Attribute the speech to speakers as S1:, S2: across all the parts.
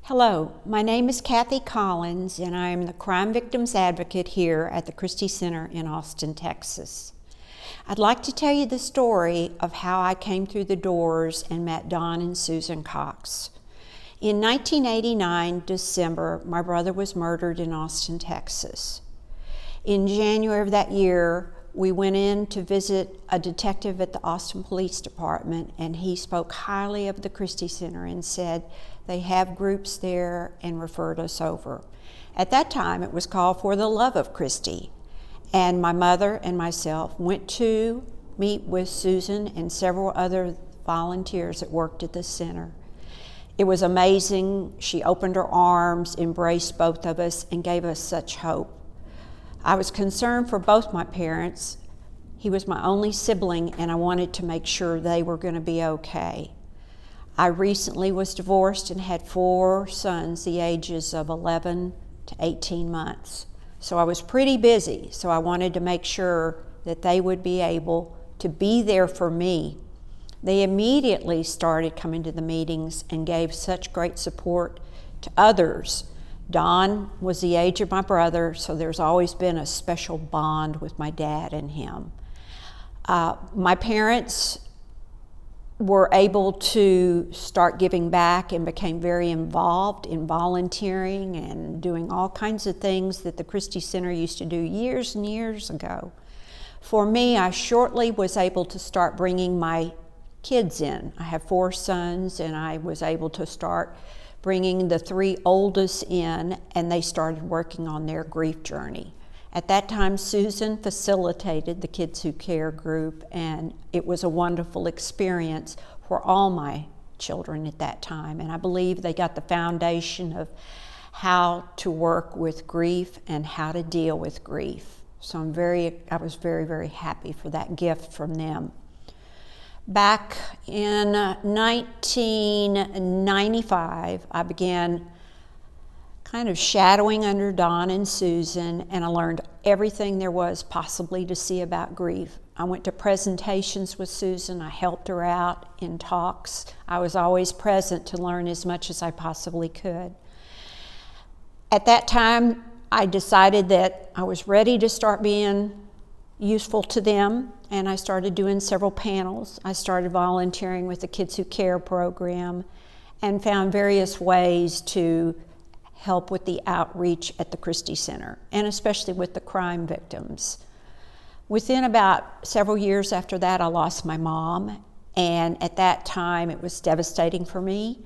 S1: Hello, my name is Cathy Collins, and I am the Crime Victims Advocate here at the Christi Center in Austin, Texas. I'd like to tell you the story of how I came through the doors and met Don and Susan Cox. In 1989, December, my brother was murdered in Austin, Texas. In January of that year, we went in to visit a detective at the Austin Police Department, and he spoke highly of the Christi Center and said they have groups there and referred us over. At that time, it was called For the Love of Christi, and my mother and myself went to meet with Susan and several other volunteers that worked at the center. It was amazing. She opened her arms, embraced both of us, and gave us such hope. I was concerned for both my parents. He was my only sibling, and I wanted to make sure they were going to be okay. I recently was divorced and had 4 sons, the ages of 11 to 18 months. So I was pretty busy, so I wanted to make sure that they would be able to be there for me. They immediately started coming to the meetings and gave such great support to others. Don was the age of my brother, so there's always been a special bond with my dad and him. My parents were able to start giving back and became very involved in volunteering and doing all kinds of things that the Christi Center used to do years and years ago. For me, I shortly was able to start bringing my kids in. I have 4 sons, and I was able to start bringing the 3 oldest in, and they started working on their grief journey. At that time, Susan facilitated the Kids Who Care group, and it was a wonderful experience for all my children at that time. And I believe they got the foundation of how to work with grief and how to deal with grief. So I was very, very happy for that gift from them. Back in 1995, I began kind of shadowing under Don and Susan, and I learned everything there was possibly to see about grief. I went to presentations with Susan. I helped her out in talks. I was always present to learn as much as I possibly could. At that time, I decided that I was ready to start being useful to them, and I started doing several panels. I started volunteering with the Kids Who Care program and found various ways to help with the outreach at the Christi Center, and especially with the crime victims. Within about several years after that, I lost my mom, and at that time it was devastating for me.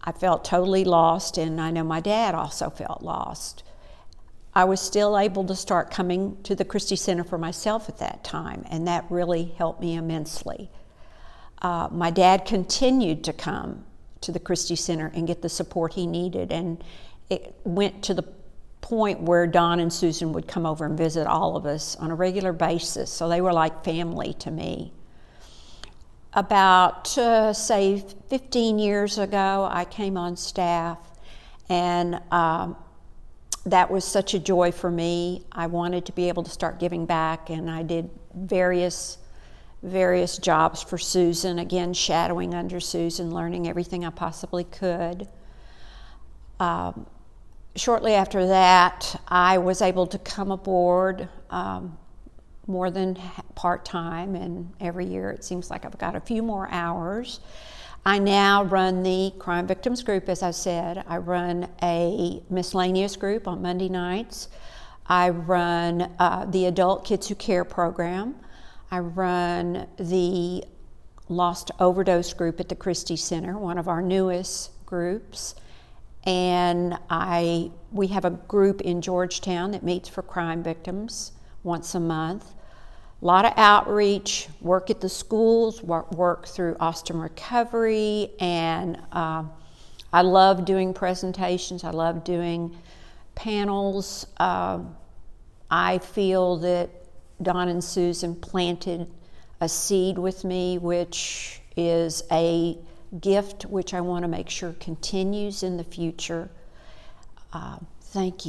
S1: I felt totally lost, and I know my dad also felt lost. I was still able to start coming to the Christi Center for myself at that time, and that really helped me immensely. My dad continued to come to the Christi Center and get the support he needed, and it went to the point where Don and Susan would come over and visit all of us on a regular basis, so they were like family to me. About, say, 15 years ago, I came on staff, and that was such a joy for me. I wanted to be able to start giving back, and I did various jobs for Susan, again, shadowing under Susan, learning everything I possibly could. Shortly after that, I was able to come aboard more than part-time, and every year it seems like I've got a few more hours. I now run the Crime Victims group, as I said. I run a miscellaneous group on Monday nights. I run the Adult Kids Who Care program. I run the Lost Overdose group at the Christi Center, one of our newest groups. And we have a group in Georgetown that meets for crime victims once a month. A lot of outreach, work at the schools, work through Austin Recovery, and I love doing presentations. I love doing panels. I feel that Don and Susan planted a seed with me, which is a gift which I want to make sure continues in the future. Thank you.